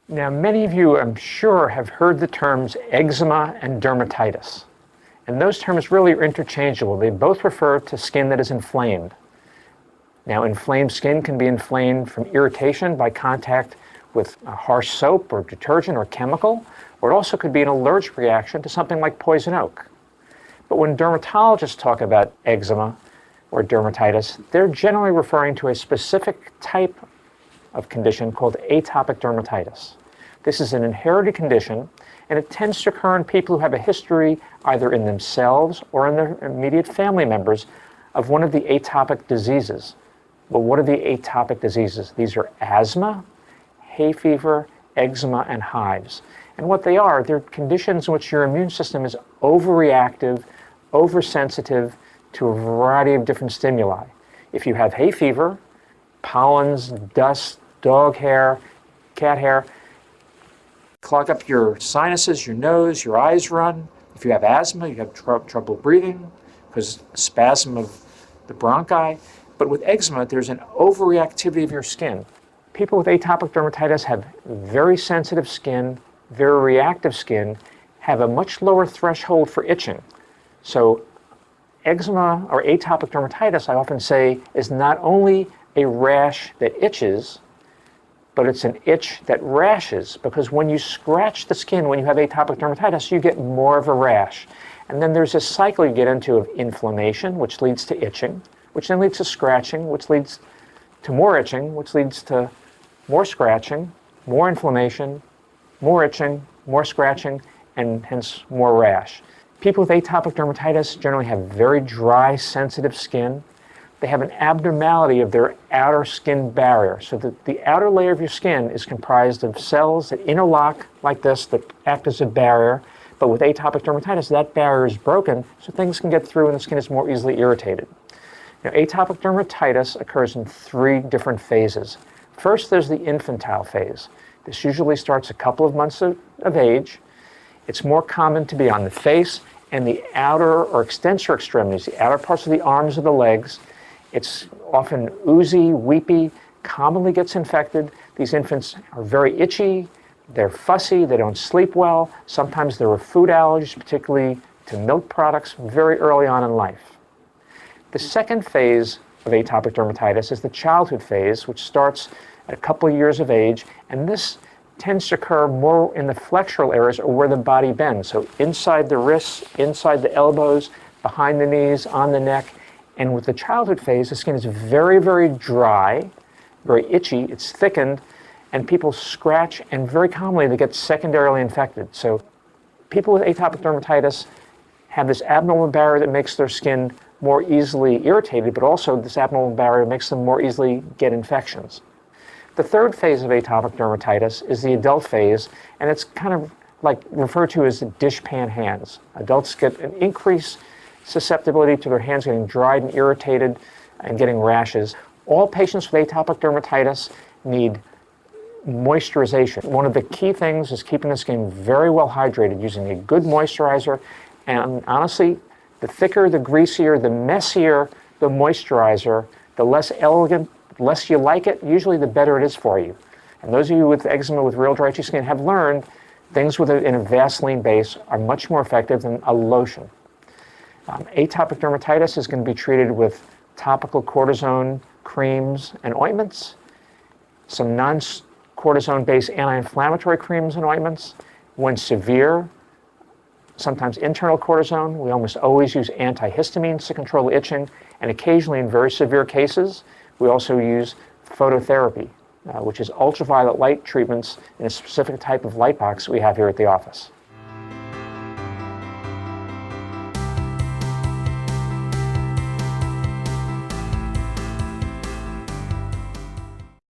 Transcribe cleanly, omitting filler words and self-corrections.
Now, many of you, I'm sure, have heard the terms eczema and dermatitis. And those terms really are interchangeable. They both refer to skin that is inflamed. Now, inflamed skin can be inflamed from irritation by contact with a harsh soap or detergent or chemical, or it also could be an allergic reaction to something like poison oak. But when dermatologists talk about eczema or dermatitis, they're generally referring to a specific type of condition called atopic dermatitis. This is an inherited condition, and it tends to occur in people who have a history either in themselves or in their immediate family members of one of the atopic diseases. Well, what are the atopic diseases? These are asthma, hay fever, eczema, and hives. And what they are, they're conditions in which your immune system is overreactive, oversensitive to a variety of different stimuli. If you have hay fever, pollens, dust, dog hair, cat hair, clog up your sinuses, your nose, your eyes run. If you have asthma, you have trouble breathing because spasm of the bronchi. But with eczema, there's an overreactivity of your skin. People with atopic dermatitis have very sensitive skin, very reactive skin, have a much lower threshold for itching. So eczema or atopic dermatitis, I often say, is not only a rash that itches, but it's an itch that rashes, because when you scratch the skin when you have atopic dermatitis, you get more of a rash. And then there's this cycle you get into of inflammation, which leads to itching, which then leads to scratching, which leads to more itching, which leads to more scratching, more inflammation, more itching, more scratching, and hence more rash. People with atopic dermatitis generally have very dry, sensitive skin. They have an abnormality of their outer skin barrier, so that the outer layer of your skin is comprised of cells that interlock like this, that act as a barrier. But with atopic dermatitis, that barrier is broken, so things can get through and the skin is more easily irritated. Now, atopic dermatitis occurs in 3 different phases. First, there's the infantile phase. This usually starts a couple of months of age. It's more common to be on the face and the outer or extensor extremities, the outer parts of the arms or the legs. It's often oozy, weepy, commonly gets infected. These infants are very itchy, they're fussy, they don't sleep well. Sometimes there are food allergies, particularly to milk products, very early on in life. The second phase of atopic dermatitis is the childhood phase, which starts at a couple of years of age, and this tends to occur more in the flexural areas or where the body bends. So inside the wrists, inside the elbows, behind the knees, on the neck. And with the childhood phase, the skin is very, very dry, very itchy, it's thickened, and people scratch, and very commonly they get secondarily infected. So people with atopic dermatitis have this abnormal barrier that makes their skin more easily irritated, but also this abnormal barrier makes them more easily get infections. The third phase of atopic dermatitis is the adult phase, and it's kind of like referred to as dishpan hands. Adults get an increased susceptibility to their hands getting dried and irritated and getting rashes. All patients with atopic dermatitis need moisturization. One of the key things is keeping the skin very well hydrated using a good moisturizer, and honestly, the thicker, the greasier, the messier the moisturizer, the less elegant, the less you like it, usually the better it is for you. And those of you with eczema with real dry itchy skin have learned things in a Vaseline base are much more effective than a lotion. Atopic dermatitis is going to be treated with topical cortisone creams and ointments, some non-cortisone-based anti-inflammatory creams and ointments. When severe, sometimes internal cortisone. We almost always use antihistamines to control itching, and occasionally in very severe cases, we also use phototherapy, which is ultraviolet light treatments in a specific type of light box we have here at the office.